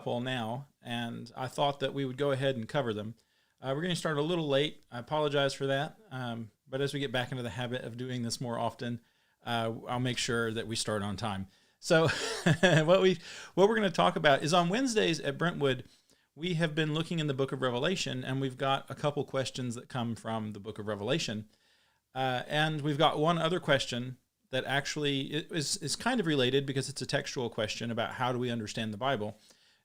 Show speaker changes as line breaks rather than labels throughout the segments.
couple now, and I thought that we would go ahead and cover them. We're going to start a little late. I apologize for that, but as we get back into the habit of doing this more often, I'll make sure that we start on time. So what we're going to talk about is on Wednesdays at Brentwood, we have been looking in the book of Revelation, and we've got a couple questions that come from the book of Revelation. And we've got one other question that actually is kind of related because it's a textual question about how do we understand the Bible.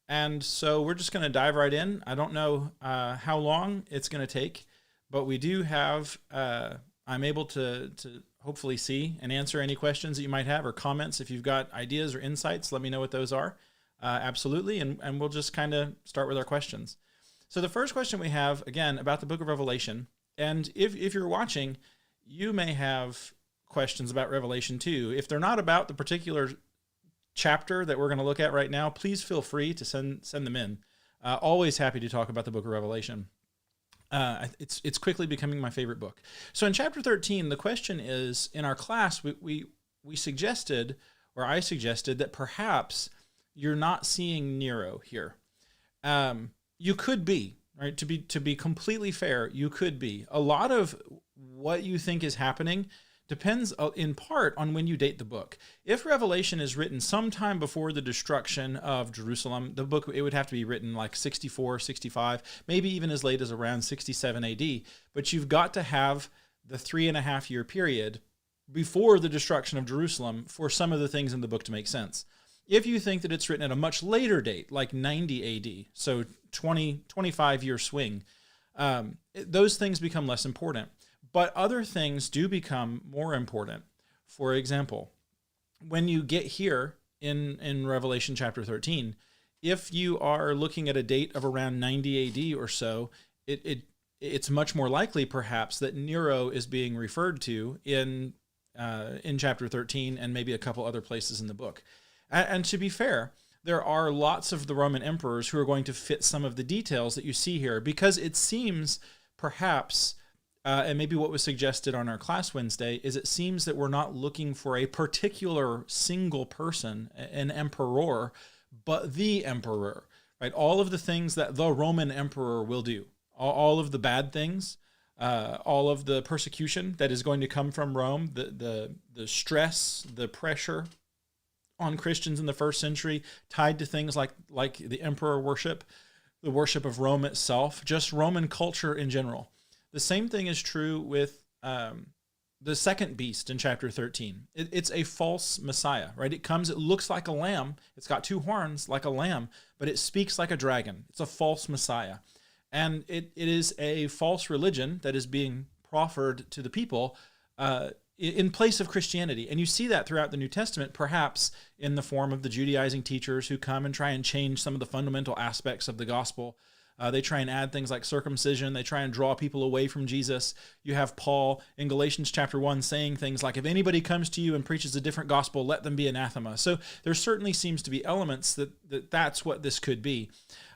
And so we're just going to dive right in. I don't know how long it's going to take, but we do have, I'm able to hopefully see and answer any questions that you might have or comments. If you've got ideas or insights, let me know what those are. Absolutely. And we'll just kind of start with our questions. So the first question we have, again, about the book of Revelation. And if you're watching, you may have questions about Revelation too. If they're not about the particular chapter that we're going to look at right now, please feel free to send them in. Always happy to talk about the book of Revelation. It's quickly becoming my favorite book. So in chapter 13, the question is, in our class, we suggested, or I suggested, that perhaps you're not seeing Nero here. You could be, right? To be completely fair, you could be. A lot of what you think is happening depends in part on when you date the book. If Revelation is written sometime before the destruction of Jerusalem, the book, it would have to be written like 64, 65, maybe even as late as around 67 AD. But you've got to have the 3.5 year period before the destruction of Jerusalem for some of the things in the book to make sense. If you think that it's written at a much later date, like 90 AD, so 25 year swing, those things become less important. But other things do become more important. For example, when you get here in Revelation chapter 13, if you are looking at a date of around 90 AD or so, it's much more likely perhaps that Nero is being referred to in chapter 13 and maybe a couple other places in the book. And to be fair, there are lots of the Roman emperors who are going to fit some of the details that you see here, because it seems perhaps, and maybe what was suggested on our class Wednesday, is it seems that we're not looking for a particular single person, an emperor, but the emperor, right? All of the things that the Roman emperor will do, all of the bad things, all of the persecution that is going to come from Rome, the stress, the pressure on Christians in the first century tied to things like the emperor worship, the worship of Rome itself, just Roman culture in general. The same thing is true with the second beast in chapter 13. It's a false Messiah, right? It looks like a lamb. It's got 2 horns like a lamb, but it speaks like a dragon. It's a false Messiah. And it is a false religion that is being proffered to the people in place of Christianity. And you see that throughout the New Testament, perhaps in the form of the Judaizing teachers who come and try and change some of the fundamental aspects of the gospel. They try and add things like circumcision. They try and draw people away from Jesus. You have Paul in Galatians chapter 1 saying things like, if anybody comes to you and preaches a different gospel, let them be anathema. So there certainly seems to be elements that's what this could be.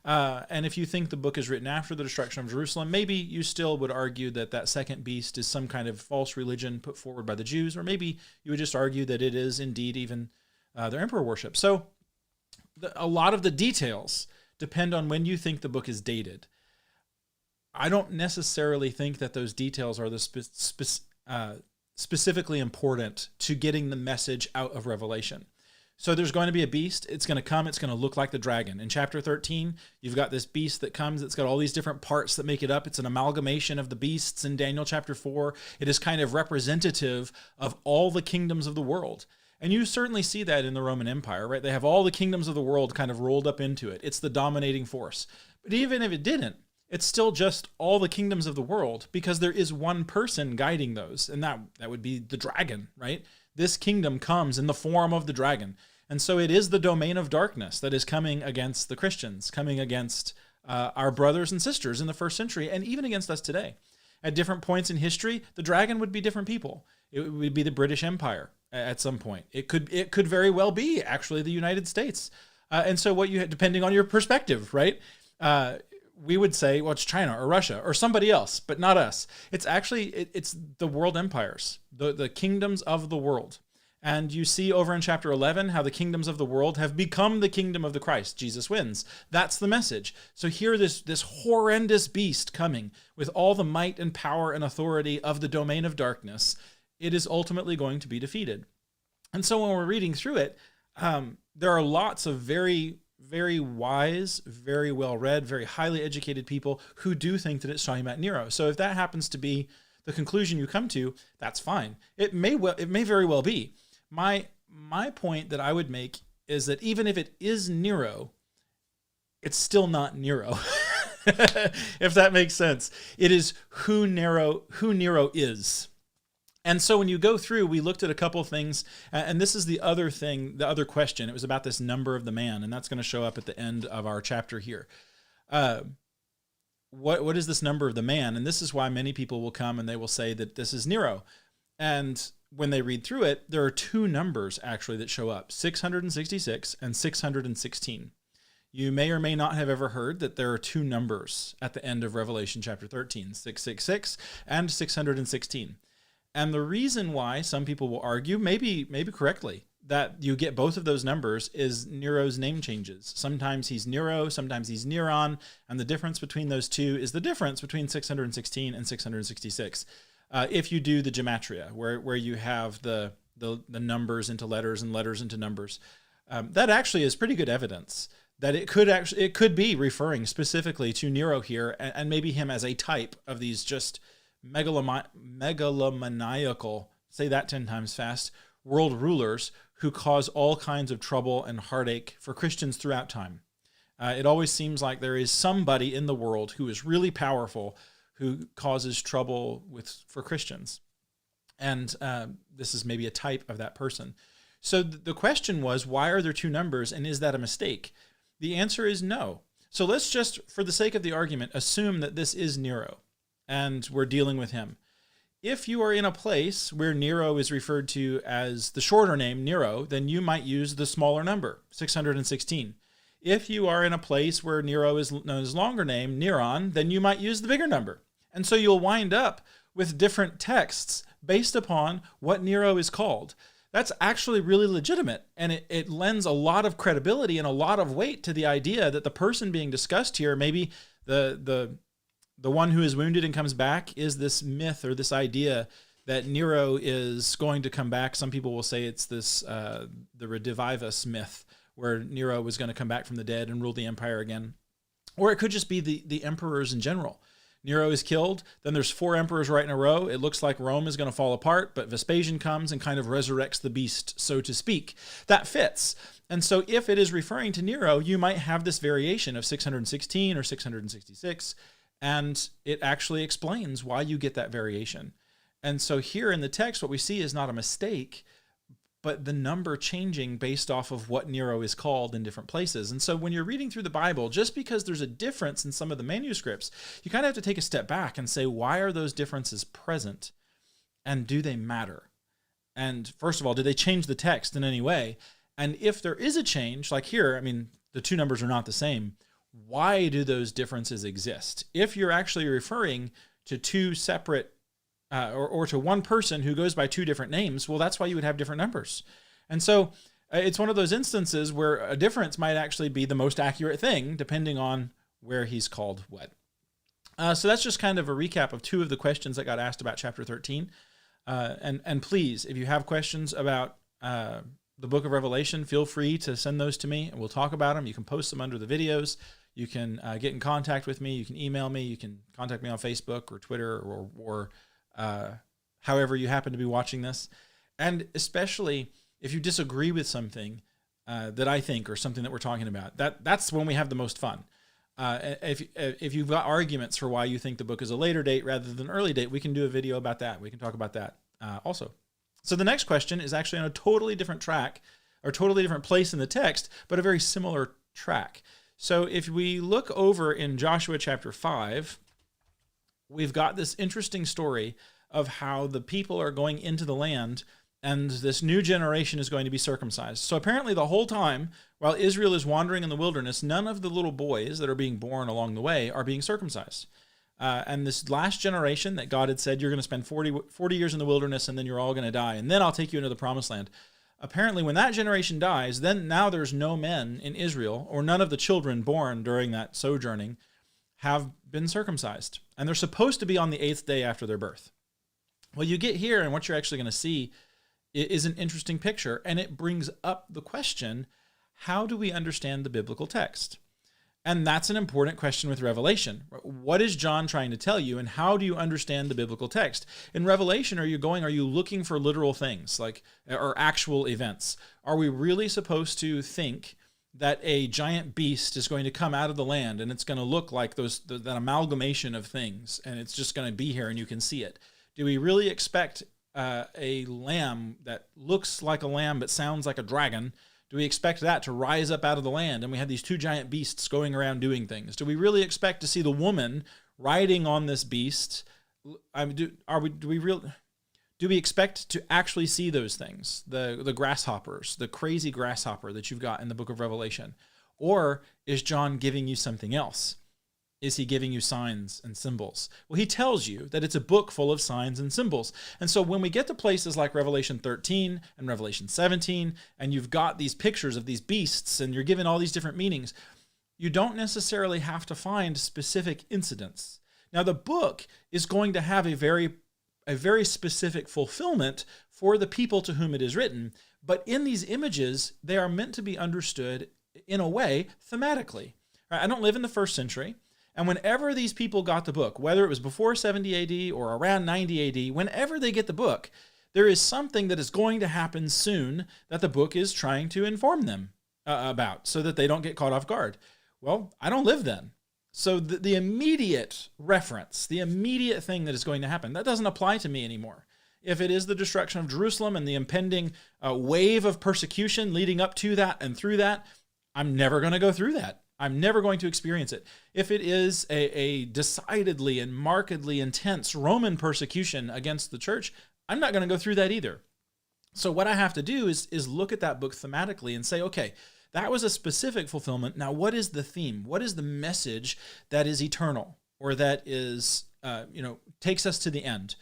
And if you think the book is written after the destruction of Jerusalem, maybe you still would argue that second beast is some kind of false religion put forward by the Jews, or maybe you would just argue that it is indeed even their emperor worship. So a lot of the details depend on when you think the book is dated. I don't necessarily think that those details are specifically important to getting the message out of Revelation. So there's going to be a beast. It's going to come. It's going to look like the dragon. In chapter 13, you've got this beast that comes. It's got all these different parts that make it up. It's an amalgamation of the beasts in Daniel chapter 4. It is kind of representative of all the kingdoms of the world. And you certainly see that in the Roman Empire, right? They have all the kingdoms of the world kind of rolled up into it. It's the dominating force. But even if it didn't, it's still just all the kingdoms of the world, because there is one person guiding those, and that would be the dragon, right? This kingdom comes in the form of the dragon. And so it is the domain of darkness that is coming against the Christians, coming against our brothers and sisters in the first century, and even against us today. At different points in history, the dragon would be different people. It would be the British Empire at some point. It could very well be actually the United States. And so what you had, depending on your perspective, right? We would say, well, it's China or Russia or somebody else, but not us. It's actually, it's the world empires, the kingdoms of the world. And you see over in chapter 11 how the kingdoms of the world have become the kingdom of the Christ. Jesus wins. That's the message. So here, this horrendous beast coming with all the might and power and authority of the domain of darkness, it is ultimately going to be defeated. And so when we're reading through it, there are lots of very, very wise, very well-read, very highly educated people who do think that it's talking about Nero. So if that happens to be the conclusion you come to, that's fine. It may very well be. My point that I would make is that even if it is Nero, it's still not Nero. If that makes sense. It is who Nero is. And so when you go through, we looked at a couple of things, and this is the other thing, the other question. It was about this number of the man, and that's going to show up at the end of our chapter here. What is this number of the man? And this is why many people will come and they will say that this is Nero. And when they read through it, there are two numbers actually that show up, 666 and 616. You may or may not have ever heard that there are two numbers at the end of Revelation chapter 13, 666 and 616. And the reason why some people will argue, maybe correctly, that you get both of those numbers is Nero's name changes. Sometimes he's Nero, sometimes he's Neron, and the difference between those two is the difference between 616 and 666. If you do the gematria, where you have the numbers into letters and letters into numbers, that actually is pretty good evidence that it could be referring specifically to Nero here, and maybe him as a type of these just megalomaniacal, say that 10 times fast, world rulers who cause all kinds of trouble and heartache for Christians throughout time. It always seems like there is somebody in the world who is really powerful who causes trouble for Christians. And this is maybe a type of that person. So the question was, why are there two numbers, and is that a mistake? The answer is no. So let's just, for the sake of the argument, assume that this is Nero, and we're dealing with him. If you are in a place where Nero is referred to as the shorter name, Nero, then you might use the smaller number, 616. If you are in a place where Nero is known as longer name, Neron, then you might use the bigger number. And so you'll wind up with different texts based upon what Nero is called. That's actually really legitimate, and it lends a lot of credibility and a lot of weight to the idea that the person being discussed here, maybe the one who is wounded and comes back, is this myth or this idea that Nero is going to come back. Some people will say it's this the redivivus myth, where Nero was going to come back from the dead and rule the empire again. Or it could just be the emperors in general. Nero is killed, then there's 4 emperors right in a row. It looks like Rome is going to fall apart, but Vespasian comes and kind of resurrects the beast, so to speak. That fits. And so if it is referring to Nero, you might have this variation of 616 or 666, and it actually explains why you get that variation. And so here in the text, what we see is not a mistake, but the number changing based off of what Nero is called in different places. And so when you're reading through the Bible, just because there's a difference in some of the manuscripts, you kind of have to take a step back and say, why are those differences present? And do they matter? And first of all, do they change the text in any way? And if there is a change, like here, I mean, the two numbers are not the same. Why do those differences exist? If you're actually referring to two separate or to one person who goes by two different names, well, that's why you would have different numbers. And so it's one of those instances where a difference might actually be the most accurate thing, depending on where he's called what. So that's just kind of a recap of 2 of the questions that got asked about chapter 13. And please, if you have questions about the book of Revelation, feel free to send those to me, and we'll talk about them. You can post them under the videos. You can get in contact with me. You can email me. You can contact me on Facebook or Twitter or however you happen to be watching this. And especially if you disagree with something that I think or something that we're talking about, that's when we have the most fun. If you've got arguments for why you think the book is a later date rather than early date, we can do a video about that. We can talk about that also. So the next question is actually on a totally different track or totally different place in the text, but a very similar track. So if we look over in Joshua chapter 5, we've got this interesting story of how the people are going into the land and this new generation is going to be circumcised. So apparently the whole time, while Israel is wandering in the wilderness, none of the little boys that are being born along the way are being circumcised. And this last generation that God had said, you're going to spend 40 years in the wilderness and then you're all going to die. And then I'll take you into the promised land. Apparently, when that generation dies, then now there's no men in Israel, or none of the children born during that sojourning have been circumcised. And they're supposed to be on the 8th day after their birth. Well, you get here, and what you're actually going to see is an interesting picture. And it brings up the question, how do we understand the biblical text? And that's an important question with Revelation. What is John trying to tell you, and how do you understand the biblical text? In Revelation, are you looking for literal things, or actual events? Are we really supposed to think that a giant beast is going to come out of the land, and it's going to look like that amalgamation of things, and it's just going to be here and you can see it? Do we really expect a lamb that looks like a lamb but sounds like a dragon? Do we expect that to rise up out of the land and we have these two giant beasts going around doing things? Do we really expect to see the woman riding on this beast? Do we expect to actually see those things? The grasshoppers, the crazy grasshopper that you've got in the book of Revelation? Or is John giving you something else? Is he giving you signs and symbols? Well, he tells you that it's a book full of signs and symbols. And so when we get to places like Revelation 13 and Revelation 17, and you've got these pictures of these beasts and you're given all these different meanings, you don't necessarily have to find specific incidents. Now, the book is going to have a very specific fulfillment for the people to whom it is written, but in these images, they are meant to be understood in a way thematically. I don't live in the first century. And whenever these people got the book, whether it was before 70 AD or around 90 AD, whenever they get the book, there is something that is going to happen soon that the book is trying to inform them about so that they don't get caught off guard. Well, I don't live then. So the immediate reference, the immediate thing that is going to happen, that doesn't apply to me anymore. If it is the destruction of Jerusalem and the impending wave of persecution leading up to that and through that, I'm never going to go through that. I'm never going to experience it. If it is a decidedly and markedly intense Roman persecution against the church, I'm not going to go through that either. So what I have to do is look at that book thematically and say, okay, that was a specific fulfillment. Now, what is the theme? What is the message that is eternal, or that is, takes us to the end?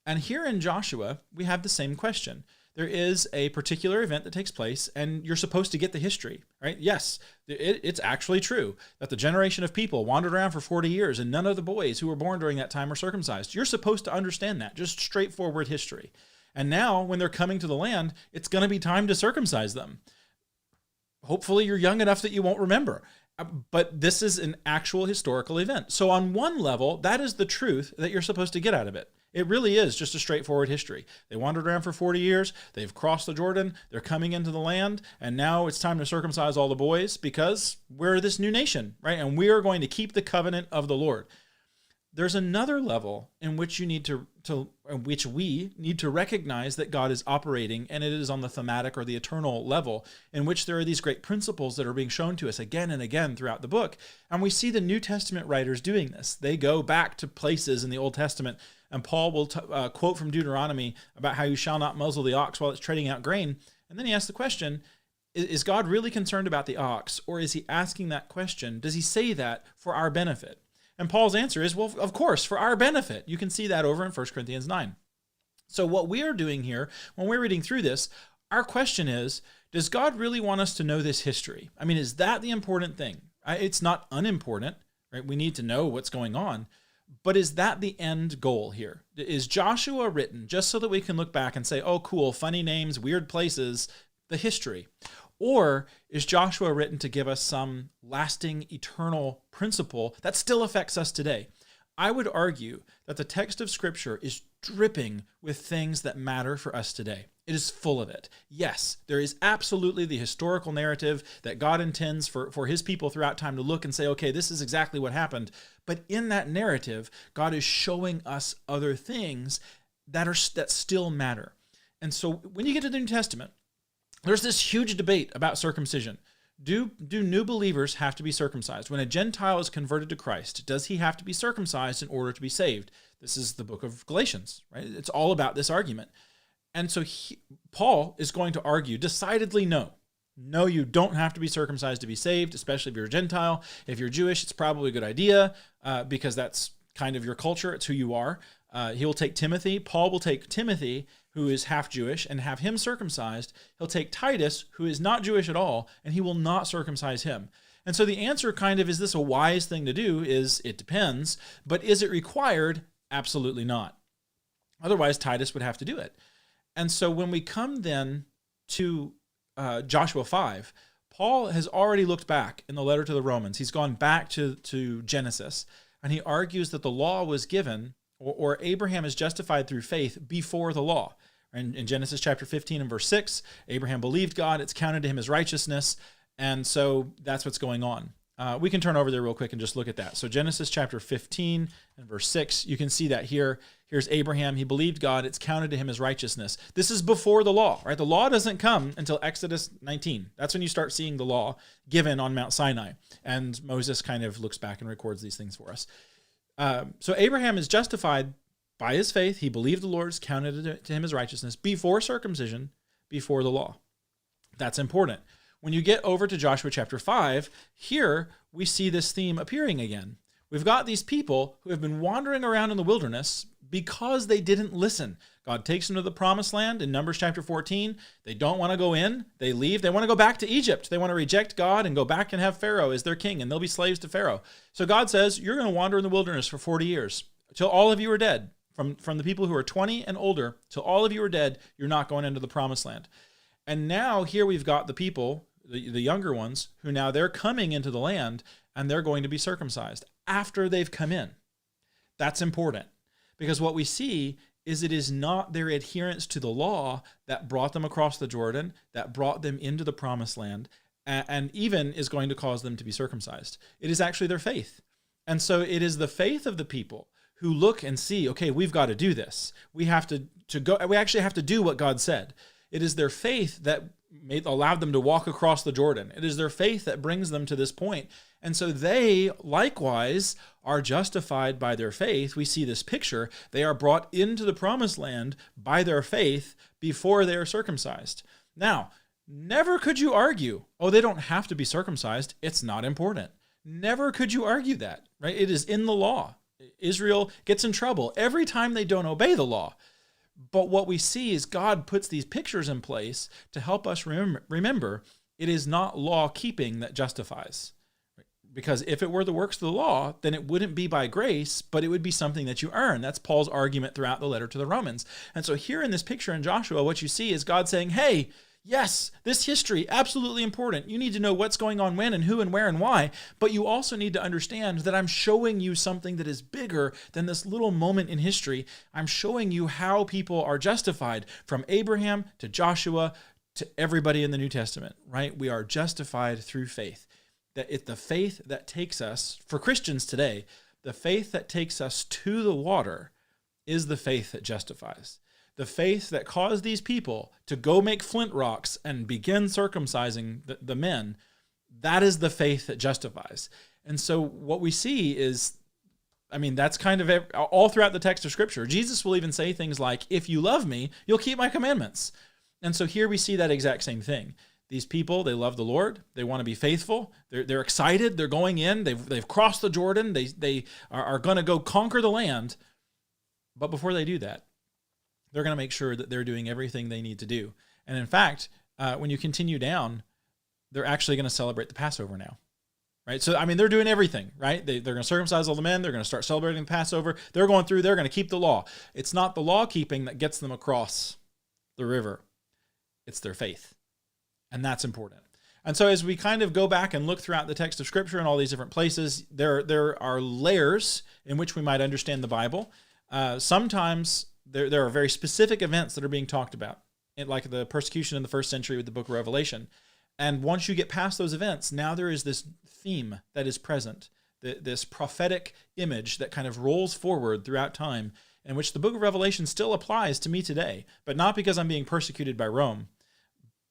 And here in Joshua, we have the same question. There is a particular event that takes place, and you're supposed to get the history, right? Yes, it's actually true that the generation of people wandered around for 40 years, and none of the boys who were born during that time were circumcised. You're supposed to understand that, just straightforward history. And now, when they're coming to the land, it's going to be time to circumcise them. Hopefully, you're young enough that you won't remember. But this is an actual historical event. So on one level, that is the truth that you're supposed to get out of it. It really is just a straightforward history. They wandered around for 40 years. They've crossed the Jordan. They're coming into the land. And now it's time to circumcise all the boys because we're this new nation, right? And we are going to keep the covenant of the Lord. There's another level in which we need to recognize that God is operating, and it is on the thematic or the eternal level, in which there are these great principles that are being shown to us again and again throughout the book. And we see the New Testament writers doing this. They go back to places in the Old Testament, and Paul will quote from Deuteronomy about how you shall not muzzle the ox while it's treading out grain. And then he asks the question, is God really concerned about the ox, or is he asking that question? Does he say that for our benefit? And Paul's answer is, well, of course, for our benefit. You can see that over in 1 Corinthians 9. So what we are doing here, when we're reading through this, our question is, does God really want us to know this history? I mean, is that the important thing? It's not unimportant, right? We need to know what's going on. But is that the end goal here? Is Joshua written just so that we can look back and say, oh, cool, funny names, weird places, the history? Or is Joshua written to give us some lasting, eternal principle that still affects us today? I would argue that the text of Scripture is dripping with things that matter for us today. It is full of it. Yes, there is absolutely the historical narrative that God intends for his people throughout time to look and say, okay, this is exactly what happened. But in that narrative, God is showing us other things that still matter. And so when you get to the New Testament, there's this huge debate about circumcision. Do new believers have to be circumcised? When a Gentile is converted to Christ, does he have to be circumcised in order to be saved? This is the book of Galatians, right? It's all about this argument. And so Paul is going to argue decidedly no. No, you don't have to be circumcised to be saved, especially if you're a Gentile. If you're Jewish, it's probably a good idea because that's kind of your culture. It's who you are. He will take Timothy. Paul will take Timothy, who is half Jewish, and have him circumcised. He'll take Titus, who is not Jewish at all, and he will not circumcise him. And so the answer kind of, is this a wise thing to do? Is it depends. But is it required? Absolutely not. Otherwise, Titus would have to do it. And so when we come then to Joshua 5, Paul has already looked back in the letter to the Romans. He's gone back to Genesis, and he argues that the law was given, or Abraham is justified through faith before the law. In Genesis chapter 15 and verse 6, Abraham believed God. It's counted to him as righteousness. And so that's what's going on. We can turn over there real quick and just look at that. So Genesis chapter 15 and verse 6, you can see that here. Here's Abraham. He believed God. It's counted to him as righteousness. This is before the law, right? The law doesn't come until Exodus 19. That's when you start seeing the law given on Mount Sinai. And Moses kind of looks back and records these things for us. So Abraham is justified by his faith. He believed the Lord, counted to him as righteousness before circumcision, before the law. That's important. When you get over to Joshua chapter 5, here we see this theme appearing again. We've got these people who have been wandering around in the wilderness because they didn't listen. God takes them to the promised land in Numbers chapter 14. They don't want to go in. They leave. They want to go back to Egypt. They want to reject God and go back and have Pharaoh as their king, and they'll be slaves to Pharaoh. So God says, you're going to wander in the wilderness for 40 years till all of you are dead. From the people who are 20 and older till all of you are dead, you're not going into the promised land. And now here we've got the people, the younger ones, who now they're coming into the land and they're going to be circumcised after they've come in. That's important, because what we see is it is not their adherence to the law that brought them across the Jordan, that brought them into the promised land, and even is going to cause them to be circumcised. It is actually their faith. And so it is the faith of the people who look and see, okay, we've got to do this. We have to go. We actually have to do what God said. It is their faith that allowed them to walk across the Jordan. It is their faith that brings them to this point. And so they likewise are justified by their faith. We see this picture. They are brought into the promised land by their faith before they are circumcised. Now, never could you argue, oh, they don't have to be circumcised. It's not important. Never could you argue that, right? It is in the law. Israel gets in trouble every time they don't obey the law. But what we see is God puts these pictures in place to help us remember it is not law keeping that justifies. Because if it were the works of the law, then it wouldn't be by grace, but it would be something that you earn. That's Paul's argument throughout the letter to the Romans. And so here in this picture in Joshua, what you see is God saying, hey, yes, this history, absolutely important. You need to know what's going on when and who and where and why, but you also need to understand that I'm showing you something that is bigger than this little moment in history. I'm showing you how people are justified from Abraham to Joshua to everybody in the New Testament, right? We are justified through faith. That it's the faith that takes us, for Christians today, the faith that takes us to the water is the faith that justifies. The faith that caused these people to go make flint rocks and begin circumcising the men, that is the faith that justifies. And so what we see is, that's kind of all throughout the text of Scripture. Jesus will even say things like, if you love me, you'll keep my commandments. And so here we see that exact same thing. These people, they love the Lord. They want to be faithful. They're excited. They're going in. They've crossed the Jordan. They are going to go conquer the land. But before they do that, they're going to make sure that they're doing everything they need to do. And in fact, when you continue down, they're actually going to celebrate the Passover now, right? So, they're doing everything, right? They're going to circumcise all the men. They're going to start celebrating the Passover. They're going to keep the law. It's not the law keeping that gets them across the river. It's their faith. And that's important. And so as we kind of go back and look throughout the text of Scripture in all these different places, there are layers in which we might understand the Bible. Sometimes there are very specific events that are being talked about, like the persecution in the first century with the book of Revelation. And once you get past those events, now there is this theme that is present, this prophetic image that kind of rolls forward throughout time, in which the book of Revelation still applies to me today, but not because I'm being persecuted by Rome,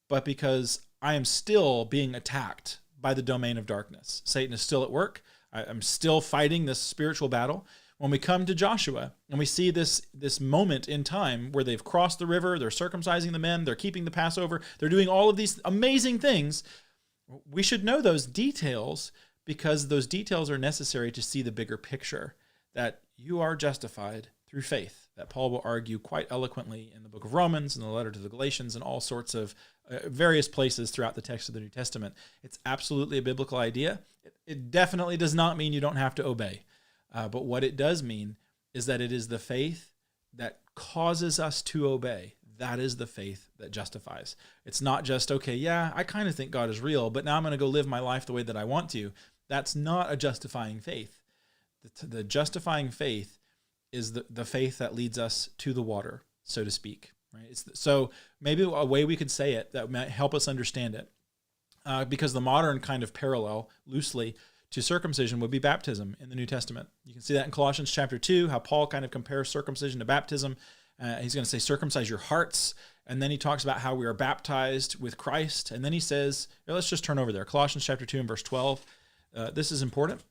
but because I am still being attacked by the domain of darkness. Satan is still at work. I'm still fighting this spiritual battle. When we come to Joshua and we see this moment in time where they've crossed the river, they're circumcising the men, they're keeping the Passover, they're doing all of these amazing things, we should know those details because those details are necessary to see the bigger picture. that you are justified through faith, that Paul will argue quite eloquently in the book of Romans and the letter to the Galatians and all sorts of various places throughout the text of the New Testament. It's absolutely a biblical idea. It definitely does not mean you don't have to obey. But what it does mean is that it is the faith that causes us to obey. That is the faith that justifies. It's not just, okay, yeah, I kind of think God is real, but now I'm going to go live my life the way that I want to. That's not a justifying faith. The justifying faith is the faith that leads us to the water, so to speak. Right? So maybe a way we could say it that might help us understand it, because the modern kind of parallel, loosely, to circumcision would be baptism in the New Testament. You can see that in Colossians chapter 2, how Paul kind of compares circumcision to baptism. He's going to say, circumcise your hearts. And then he talks about how we are baptized with Christ. And then he says, let's just turn over there. Colossians chapter 2 and verse 12. This is important.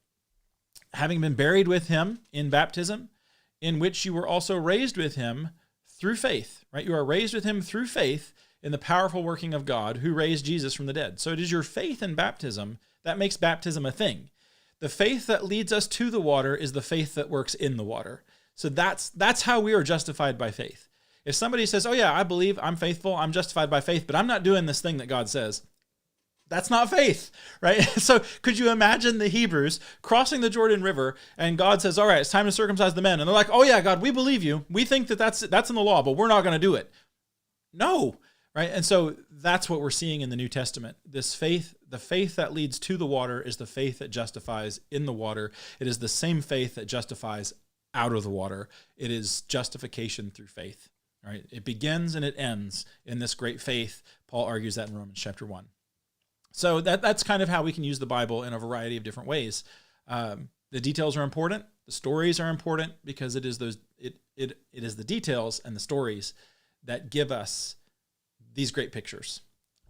Having been buried with him in baptism, in which you were also raised with him through faith. Right? You are raised with him through faith in the powerful working of God who raised Jesus from the dead. So it is your faith in baptism that makes baptism a thing. The faith that leads us to the water is the faith that works in the water. So that's how we are justified by faith. If somebody says, oh yeah, I believe, I'm faithful, I'm justified by faith, but I'm not doing this thing that God says, that's not faith, right? So could you imagine the Hebrews crossing the Jordan River and God says, all right, it's time to circumcise the men. And they're like, oh yeah, God, we believe you. We think that that's in the law, but we're not going to do it. No, right? And so that's what we're seeing in the New Testament. This faith, the faith that leads to the water is the faith that justifies in the water. It is the same faith that justifies out of the water. It is justification through faith. Right? It begins and it ends in this great faith. Paul argues that in Romans chapter 1. So that's kind of how we can use the Bible in a variety of different ways. The details are important. The stories are important because it is the details and the stories that give us these great pictures.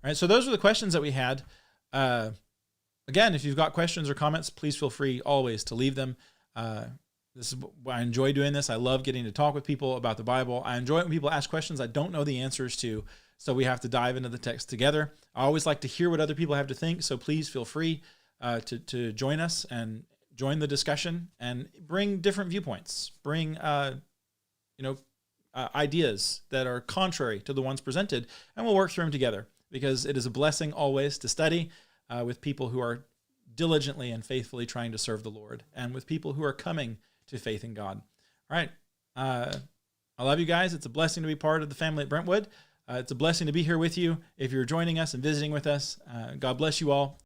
All right, so those are the questions that we had. Again, if you've got questions or comments, please feel free always to leave them. I enjoy doing this. I love getting to talk with people about the Bible. I enjoy it when people ask questions I don't know the answers to, so we have to dive into the text together. I always like to hear what other people have to think, so please feel free to join us and join the discussion and bring different viewpoints. Bring ideas that are contrary to the ones presented, and we'll work through them together, because it is a blessing always to study with people who are diligently and faithfully trying to serve the Lord, and with people who are coming to faith in God. All right. I love you guys. It's a blessing to be part of the family at Brentwood. It's a blessing to be here with you. If you're joining us and visiting with us, God bless you all.